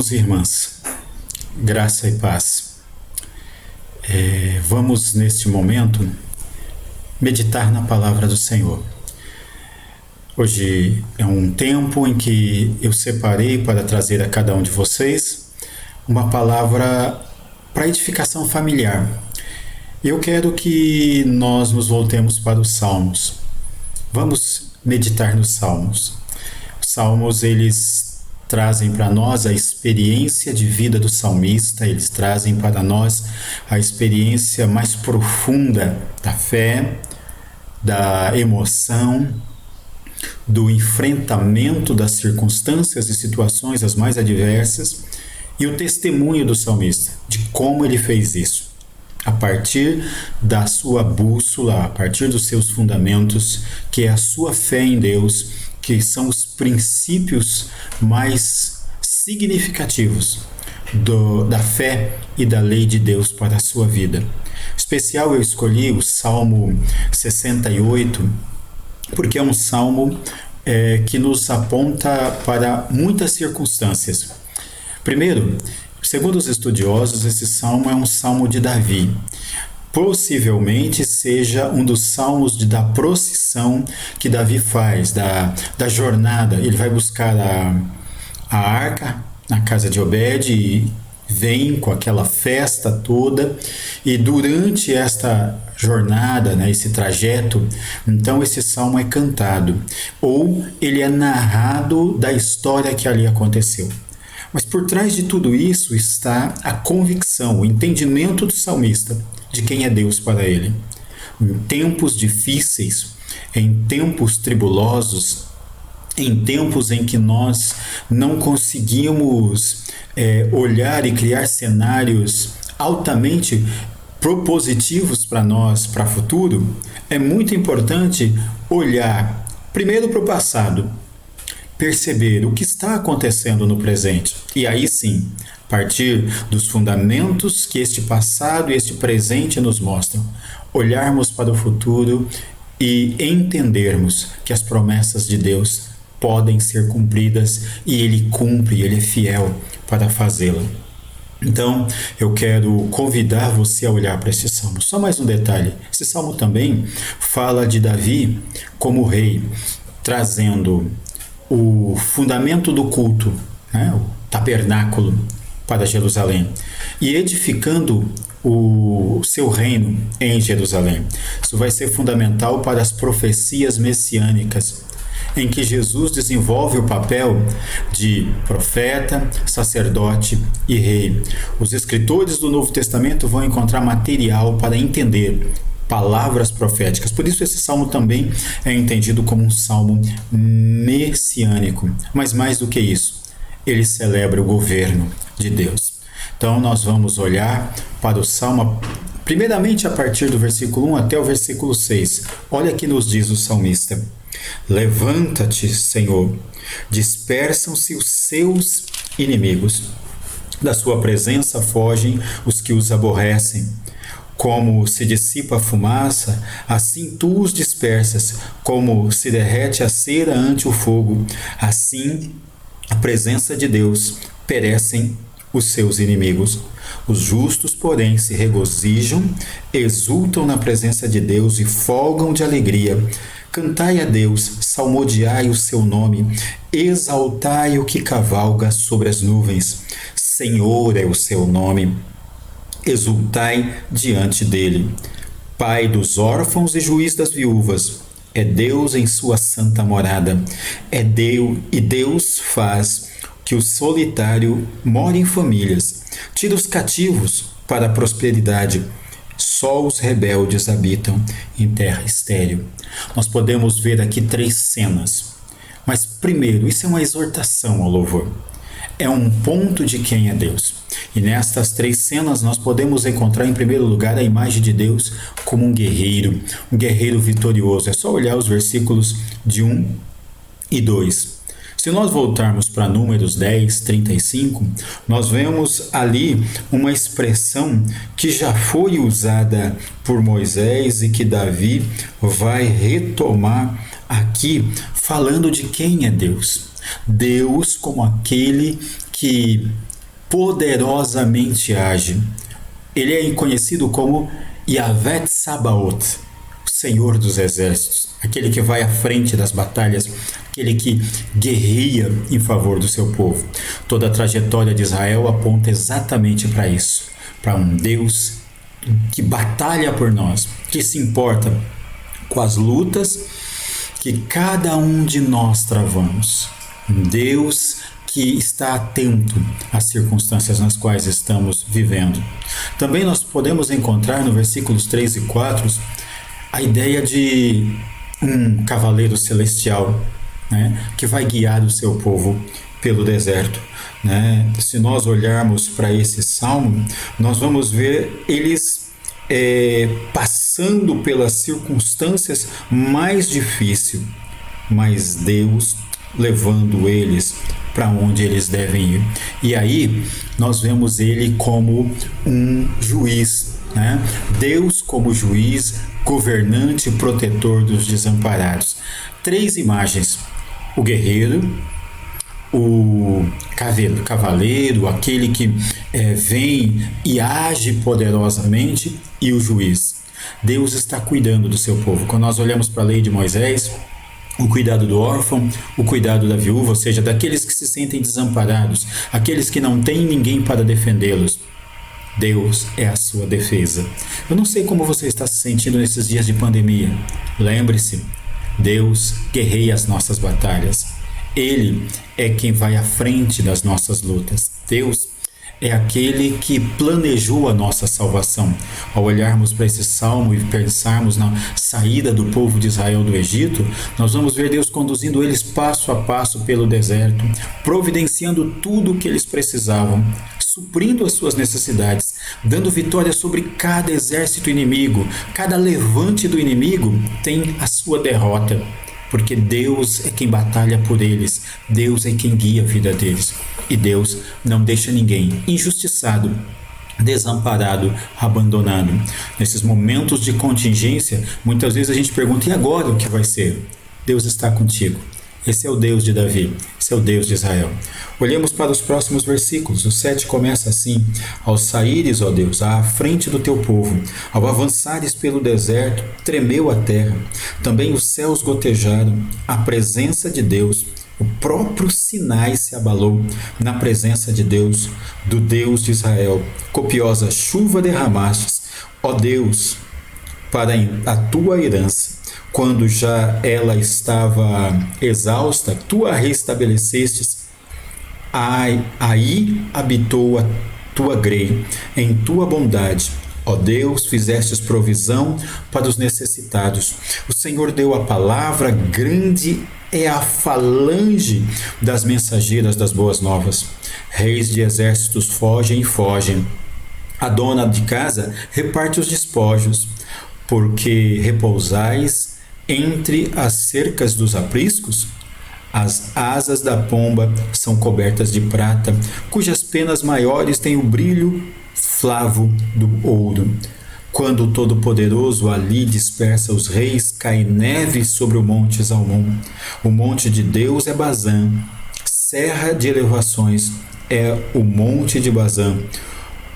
Irmãos e irmãs, graça e paz. Vamos neste momento meditar na palavra do Senhor. Hoje é um tempo em que eu separei para trazer a cada um de vocês uma palavra para edificação familiar. Eu quero que nós nos voltemos para os Salmos. Vamos meditar nos Salmos. Os Salmos, eles trazem para nós a experiência de vida do salmista, eles trazem para nós a experiência mais profunda da fé, da emoção, do enfrentamento das circunstâncias e situações as mais adversas e o testemunho do salmista, de como ele fez isso. A partir da sua bússola, a partir dos seus fundamentos, que é a sua fé em Deus, que são os princípios mais significativos da fé e da lei de Deus para a sua vida. Em especial eu escolhi o Salmo 68, porque é um salmo que nos aponta para muitas circunstâncias. Primeiro, segundo os estudiosos, esse salmo é um salmo de Davi. Possivelmente seja um dos salmos da procissão que Davi faz, da jornada. Ele vai buscar a arca na casa de Obed e vem com aquela festa toda. E durante esta jornada, esse trajeto, então esse salmo é cantado. Ou ele é narrado da história que ali aconteceu. Mas por trás de tudo isso está a convicção, o entendimento do salmista de quem é Deus para ele. Em tempos difíceis, em tempos tribulosos, em tempos em que nós não conseguimos olhar e criar cenários altamente propositivos para nós, para o futuro, é muito importante olhar primeiro para o passado, perceber o que está acontecendo no presente e aí sim, a partir dos fundamentos que este passado e este presente nos mostram, olharmos para o futuro e entendermos que as promessas de Deus podem ser cumpridas e Ele cumpre, Ele é fiel para fazê-la. Então, eu quero convidar você a olhar para esse salmo. Só mais um detalhe, esse salmo também fala de Davi como rei, trazendo o fundamento do culto, o tabernáculo para Jerusalém, e edificando o seu reino em Jerusalém. Isso vai ser fundamental para as profecias messiânicas, em que Jesus desenvolve o papel de profeta, sacerdote e rei. Os escritores do Novo Testamento vão encontrar material para entender palavras proféticas. Por isso esse salmo também é entendido como um salmo messiânico. Mas mais do que isso, ele celebra o governo de Deus. Então nós vamos olhar para o salmo, primeiramente a partir do versículo 1 até o versículo 6. Olha que nos diz o salmista: levanta-te, Senhor, dispersam-se os seus inimigos. Da sua presença fogem os que os aborrecem. Como se dissipa a fumaça, assim tu os dispersas, como se derrete a cera ante o fogo, assim a presença de Deus perecem os seus inimigos. Os justos, porém, se regozijam, exultam na presença de Deus e folgam de alegria. Cantai a Deus, salmodiai o seu nome, exaltai o que cavalga sobre as nuvens. Senhor é o seu nome. Exultai diante dele. Pai dos órfãos e juiz das viúvas, é Deus em sua santa morada. Deus faz que o solitário more em famílias, tira os cativos para a prosperidade. Só os rebeldes habitam em terra estéril. Nós podemos ver aqui 3 cenas. Mas primeiro, isso é uma exortação ao louvor. É um ponto de quem é Deus. E nestas 3 cenas nós podemos encontrar em primeiro lugar a imagem de Deus como um guerreiro vitorioso. É só olhar os versículos de 1 e 2. Se nós voltarmos para Números 10, 35, nós vemos ali uma expressão que já foi usada por Moisés e que Davi vai retomar aqui, falando de quem é Deus. Deus como aquele que poderosamente age. Ele é conhecido como Yahvé Tsabaoth, o Senhor dos Exércitos, aquele que vai à frente das batalhas, aquele que guerreia em favor do seu povo. Toda a trajetória de Israel aponta exatamente para isso, para um Deus que batalha por nós, que se importa com as lutas que cada um de nós travamos. Um Deus que está atento às circunstâncias nas quais estamos vivendo. Também nós podemos encontrar no versículos 3 e 4 a ideia de um cavaleiro celestial, né, que vai guiar o seu povo pelo deserto. Né? Se nós olharmos para esse salmo, nós vamos ver eles passando pelas circunstâncias mais difíceis, mas Deus levando eles para onde eles devem ir. E aí nós vemos ele como um juiz, né? Deus como juiz, governante e protetor dos desamparados. 3 imagens: o guerreiro, o cavaleiro, aquele que vem e age poderosamente, e o juiz. Deus está cuidando do seu povo. Quando nós olhamos para a lei de Moisés, o cuidado do órfão, o cuidado da viúva, ou seja, daqueles que se sentem desamparados, aqueles que não têm ninguém para defendê-los. Deus é a sua defesa. Eu não sei como você está se sentindo nesses dias de pandemia. Lembre-se, Deus guerreia as nossas batalhas. Ele é quem vai à frente das nossas lutas. Deus é aquele que planejou a nossa salvação. Ao olharmos para esse salmo e pensarmos na saída do povo de Israel do Egito, nós vamos ver Deus conduzindo eles passo a passo pelo deserto, providenciando tudo o que eles precisavam, suprindo as suas necessidades, dando vitória sobre cada exército inimigo. Cada levante do inimigo tem a sua derrota, porque Deus é quem batalha por eles, Deus é quem guia a vida deles. E Deus não deixa ninguém injustiçado, desamparado, abandonado. Nesses momentos de contingência, muitas vezes a gente pergunta: e agora o que vai ser? Deus está contigo. Esse é o Deus de Davi, esse é o Deus de Israel. Olhemos para os próximos versículos. O 7 começa assim: ao saíres, ó Deus, à frente do teu povo, ao avançares pelo deserto, tremeu a terra, também os céus gotejaram, a presença de Deus, o próprio Sinai se abalou na presença de Deus, do Deus de Israel. Copiosa chuva derramastes, ó Deus, para a tua herança. Quando já ela estava exausta, tu a restabelecestes. Aí habitou a tua grei, em tua bondade. Ó Deus, fizestes provisão para os necessitados. O Senhor deu a palavra, grande é a falange das mensageiras das boas novas. Reis de exércitos fogem e fogem. A dona de casa reparte os despojos, porque repousais entre as cercas dos apriscos. As asas da pomba são cobertas de prata, cujas penas maiores têm o brilho flavo do ouro. Quando o Todo-Poderoso ali dispersa os reis, cai neve sobre o monte Zalmon. O monte de Deus é Bazã, serra de elevações é o monte de Bazã.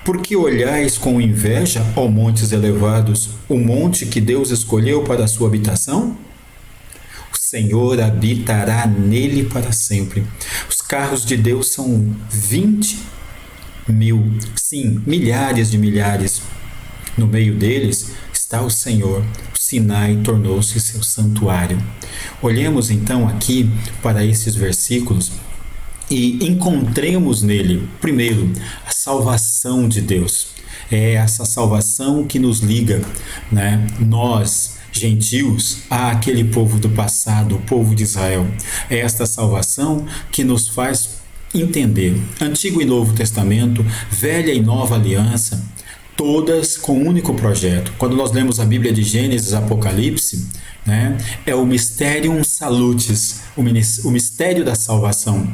Por que olhais com inveja, ó montes elevados, o monte que Deus escolheu para a sua habitação? O Senhor habitará nele para sempre. Os carros de Deus são 20.000, sim, milhares de milhares. No meio deles está o Senhor. O Sinai tornou-se seu santuário. Olhemos então aqui para esses versículos e encontremos nele, primeiro, a salvação de Deus. É essa salvação que nos liga, né? Nós, gentios, àquele povo do passado, o povo de Israel. É esta salvação que nos faz entender Antigo e Novo Testamento, Velha e Nova Aliança, todas com um único projeto. Quando nós lemos a Bíblia de Gênesis, Apocalipse, né, é o Mysterium Salutis, o mistério da salvação.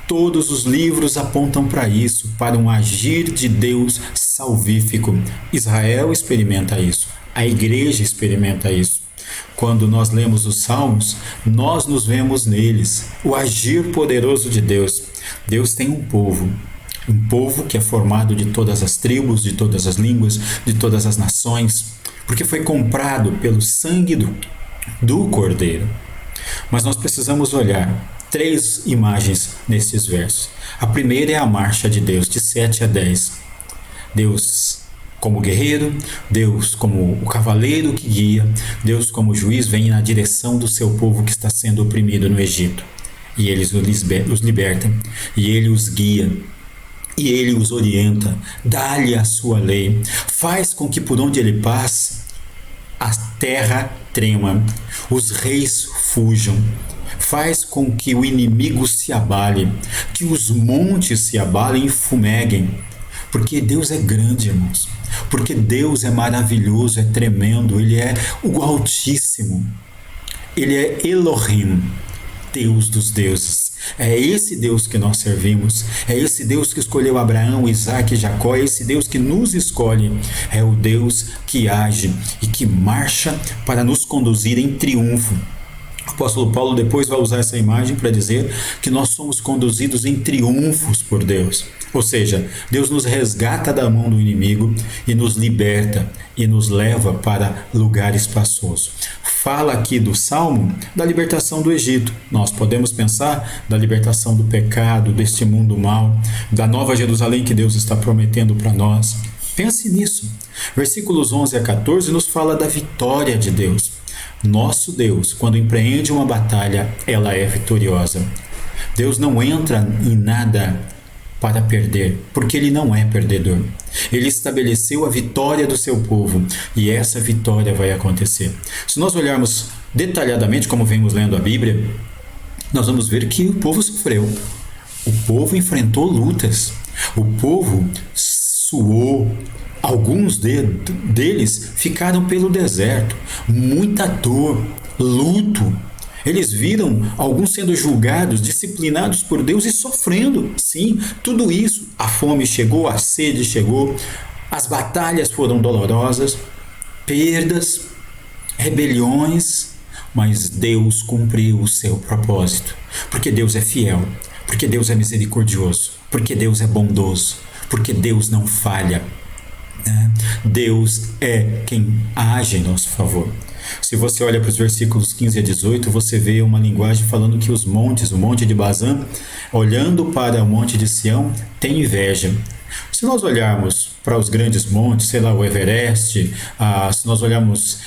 Todos os livros apontam para isso, para um agir de Deus salvífico. Israel experimenta isso, a igreja experimenta isso. Quando nós lemos os Salmos, nós nos vemos neles, o agir poderoso de Deus. Deus tem um povo, Um povo que é formado de todas as tribos, de todas as línguas, de todas as nações, porque foi comprado pelo sangue do Cordeiro. Mas nós precisamos olhar 3 imagens nesses versos. A primeira é a marcha de Deus, de 7 a 10. Deus como guerreiro, Deus como o cavaleiro que guia, Deus como juiz vem na direção do seu povo que está sendo oprimido no Egito. E ele os liberta, e ele os guia, e ele os orienta, dá-lhe a sua lei, faz com que por onde ele passe, a terra trema, os reis fujam, faz com que o inimigo se abale, que os montes se abalem e fumeguem, porque Deus é grande, irmãos, porque Deus é maravilhoso, é tremendo, Ele é o Altíssimo, Ele é Elohim, Deus dos deuses. É esse Deus que nós servimos, é esse Deus que escolheu Abraão, Isaac e Jacó, é esse Deus que nos escolhe, é o Deus que age e que marcha para nos conduzir em triunfo. O apóstolo Paulo depois vai usar essa imagem para dizer que nós somos conduzidos em triunfos por Deus. Ou seja, Deus nos resgata da mão do inimigo e nos liberta e nos leva para lugar espaçoso. Fala aqui do Salmo da libertação do Egito. Nós podemos pensar da libertação do pecado, deste mundo mau, da nova Jerusalém que Deus está prometendo para nós. Pense nisso. Versículos 11 a 14 nos fala da vitória de Deus. Nosso Deus, quando empreende uma batalha, ela é vitoriosa. Deus não entra em nada para perder, porque Ele não é perdedor. Ele estabeleceu a vitória do seu povo e essa vitória vai acontecer. Se nós olharmos detalhadamente, como vemos lendo a Bíblia, nós vamos ver que o povo sofreu. O povo enfrentou lutas. O povo suou. Alguns deles ficaram pelo deserto, muita dor, luto. Eles viram alguns sendo julgados, disciplinados por Deus e sofrendo. Sim, tudo isso. A fome chegou, a sede chegou, as batalhas foram dolorosas, perdas, rebeliões, mas Deus cumpriu o seu propósito. Porque Deus é fiel, porque Deus é misericordioso, porque Deus é bondoso, porque Deus não falha. Deus é quem age em nosso favor. Se você olha para os versículos 15 a 18, você vê uma linguagem falando que os montes, o monte de Bazã, olhando para o monte de Sião, tem inveja. Se nós olharmos para os grandes montes, sei lá, o Everest, se nós olharmos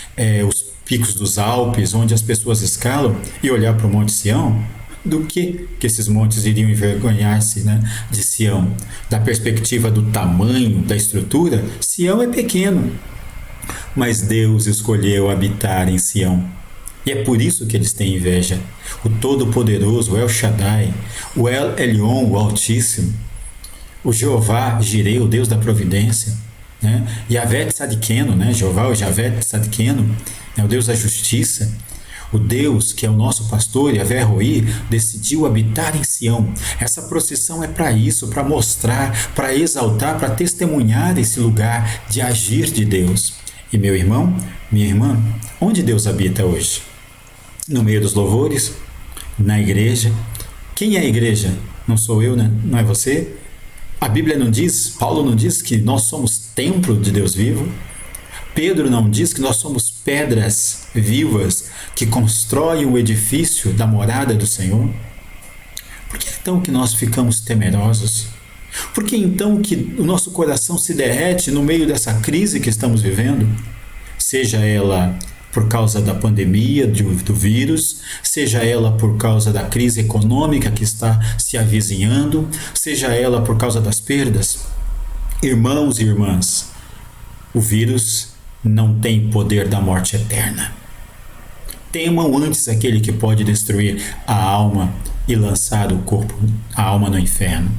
os picos dos Alpes, onde as pessoas escalam, e olhar para o monte Sião, do que esses montes iriam envergonhar-se, de Sião? Da perspectiva do tamanho, da estrutura, Sião é pequeno. Mas Deus escolheu habitar em Sião. E é por isso que eles têm inveja. O Todo-Poderoso, o El Shaddai, o El Elyon, o Altíssimo, o Jeová Jireh, o Deus da providência, Yahvé Tzadkenu, Jeová, o Yahvé Tzadkenu, o Deus da justiça. O Deus, que é o nosso pastor, Yahvé Roi, decidiu habitar em Sião. Essa procissão é para isso, para mostrar, para exaltar, para testemunhar esse lugar de agir de Deus. E meu irmão, minha irmã, onde Deus habita hoje? No meio dos louvores? Na igreja? Quem é a igreja? Não sou eu, não é você? A Bíblia não diz, Paulo não diz que nós somos templo de Deus vivo? Pedro não diz que nós somos pedras vivas que constroem o edifício da morada do Senhor? Por que então que nós ficamos temerosos? Por que então que o nosso coração se derrete no meio dessa crise que estamos vivendo? Seja ela por causa da pandemia, do vírus, seja ela por causa da crise econômica que está se avizinhando, seja ela por causa das perdas. Irmãos e irmãs, o vírus não tem poder da morte eterna. Temam antes aquele que pode destruir a alma e lançar o corpo, a alma no inferno.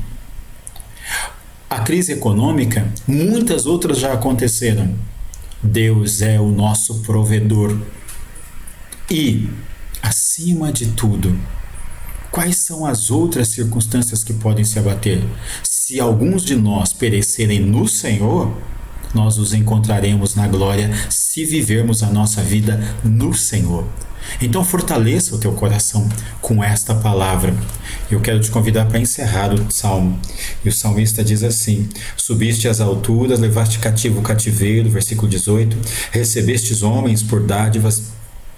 A crise econômica, muitas outras já aconteceram. Deus é o nosso provedor. E, acima de tudo, quais são as outras circunstâncias que podem se abater? Se alguns de nós perecerem no Senhor, nós os encontraremos na glória se vivermos a nossa vida no Senhor. Então fortaleça o teu coração com esta palavra Eu quero te convidar para encerrar o salmo. E o salmista diz assim: subiste às alturas, levaste cativo o cativeiro, versículo 18, recebestes homens por dádivas,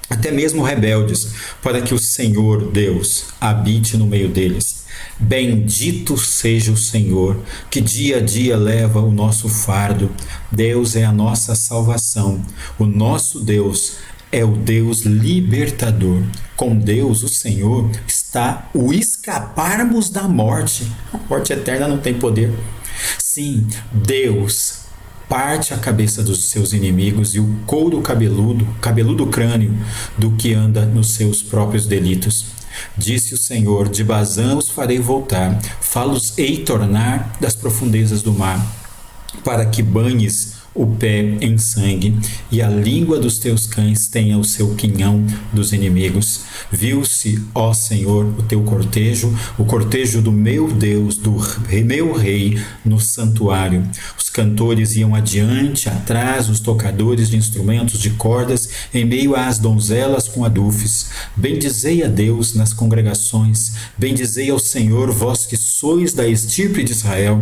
até mesmo rebeldes, para que o Senhor Deus habite no meio deles. Bendito seja o Senhor, que dia a dia leva o nosso fardo. Deus é a nossa salvação. O nosso Deus é o Deus libertador. Com Deus, o Senhor, está o escaparmos da morte. A morte eterna não tem poder. Sim, Deus parte a cabeça dos seus inimigos e o couro cabeludo crânio do que anda nos seus próprios delitos. Disse o Senhor: de Bazã os farei voltar, fá-los-ei tornar das profundezas do mar, para que banhes o pé em sangue, e a língua dos teus cães tenha o seu quinhão dos inimigos. Viu-se, ó Senhor, o teu cortejo, o cortejo do meu Deus, do meu Rei, no santuário. Os cantores iam adiante, atrás, os tocadores de instrumentos de cordas, em meio às donzelas com adufes. Bendizei a Deus nas congregações, bendizei ao Senhor, vós que sois da estirpe de Israel.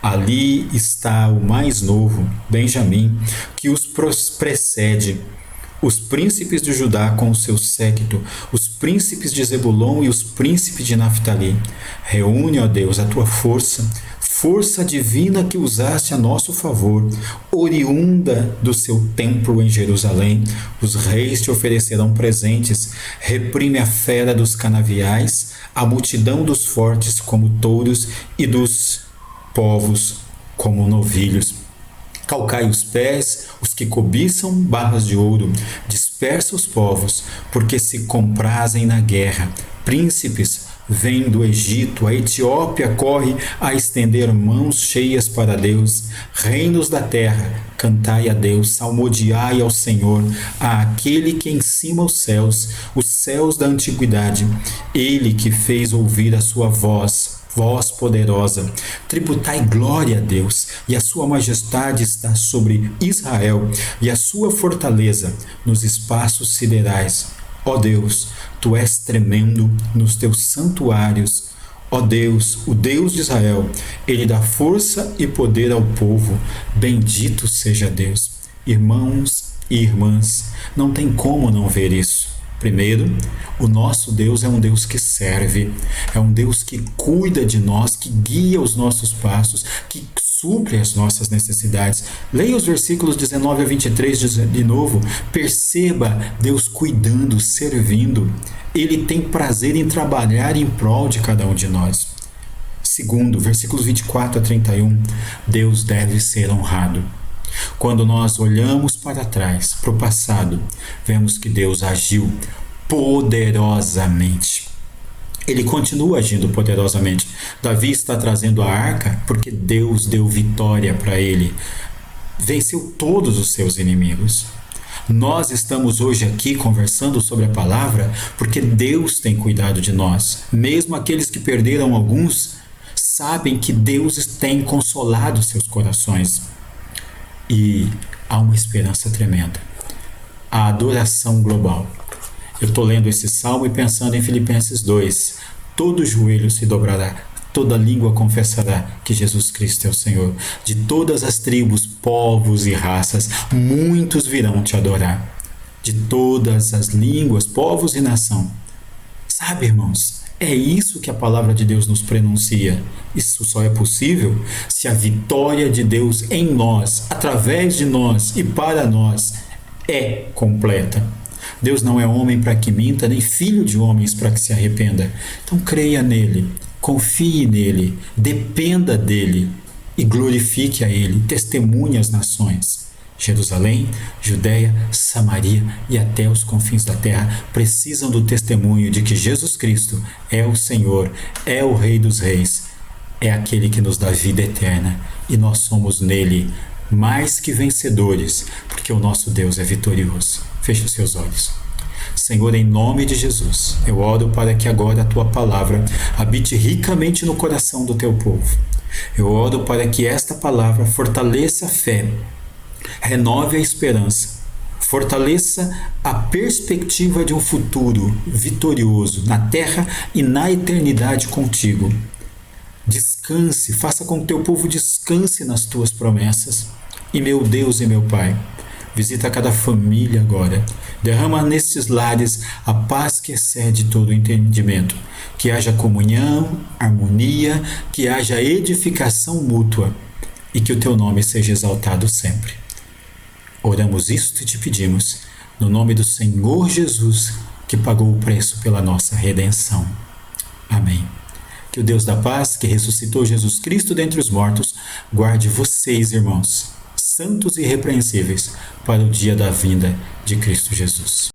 Ali está o mais novo, Benjamim, que os precede, os príncipes de Judá com o seu séquito, os príncipes de Zebulon e os príncipes de Naftali. Reúne, ó Deus, a tua força, força divina que usaste a nosso favor, oriunda do seu templo em Jerusalém. Os reis te oferecerão presentes, reprime a fera dos canaviais, a multidão dos fortes como touros e dos povos como novilhos. Calcai os pés, os que cobiçam barras de ouro, dispersa os povos, porque se comprazem na guerra. Príncipes vêm do Egito, a Etiópia corre a estender mãos cheias para Deus. Reinos da terra, cantai a Deus, salmodiai ao Senhor, àquele que em cima os céus da antiguidade, ele que fez ouvir a sua voz poderosa. Tributai glória a Deus, e a sua majestade está sobre Israel, e a sua fortaleza nos espaços siderais. Ó Deus, tu és tremendo nos teus santuários. Ó Deus, o Deus de Israel, ele dá força e poder ao povo. Bendito seja Deus. Irmãos e irmãs, não tem como não ver isso. Primeiro, o nosso Deus é um Deus que serve, é um Deus que cuida de nós, que guia os nossos passos, que supre as nossas necessidades. Leia os versículos 19 a 23 de novo. Perceba Deus cuidando, servindo. Ele tem prazer em trabalhar em prol de cada um de nós. Segundo, versículos 24 a 31, Deus deve ser honrado. Quando nós olhamos para trás, para o passado, vemos que Deus agiu poderosamente. Ele continua agindo poderosamente. Davi está trazendo a arca porque Deus deu vitória para ele. Venceu todos os seus inimigos. Nós estamos hoje aqui conversando sobre a palavra porque Deus tem cuidado de nós. Mesmo aqueles que perderam alguns, sabem que Deus tem consolado seus corações. E há uma esperança tremenda. A adoração global. Eu estou lendo esse salmo e pensando em Filipenses 2. Todo joelho se dobrará, toda língua confessará que Jesus Cristo é o Senhor. De todas as tribos, povos e raças, muitos virão te adorar. De todas as línguas, povos e nação. Sabe, irmãos, é isso que a palavra de Deus nos prenuncia. Isso só é possível se a vitória de Deus em nós, através de nós e para nós, é completa. Deus não é homem para que minta, nem filho de homens para que se arrependa. Então creia nele, confie nele, dependa dele e glorifique a ele, testemunhe as nações. Jerusalém, Judeia, Samaria e até os confins da terra precisam do testemunho de que Jesus Cristo é o Senhor, é o Rei dos Reis, é aquele que nos dá vida eterna e nós somos nele mais que vencedores, porque o nosso Deus é vitorioso. Feche os seus olhos. Senhor, em nome de Jesus, eu oro para que agora a tua palavra habite ricamente no coração do teu povo. Eu oro para que esta palavra fortaleça a fé, renove a esperança, Fortaleça a perspectiva de um futuro vitorioso na terra e na eternidade contigo. Descanse, faça com que teu povo descanse nas tuas promessas. E meu Deus e meu Pai, visita cada família agora. Derrama nestes lares a paz que excede todo o entendimento. Que haja comunhão, harmonia, que haja edificação mútua e que o teu nome seja exaltado sempre. Oramos isto e te pedimos, no nome do Senhor Jesus, que pagou o preço pela nossa redenção. Amém. Que o Deus da paz, que ressuscitou Jesus Cristo dentre os mortos, guarde vocês, irmãos, santos e irrepreensíveis, para o dia da vinda de Cristo Jesus.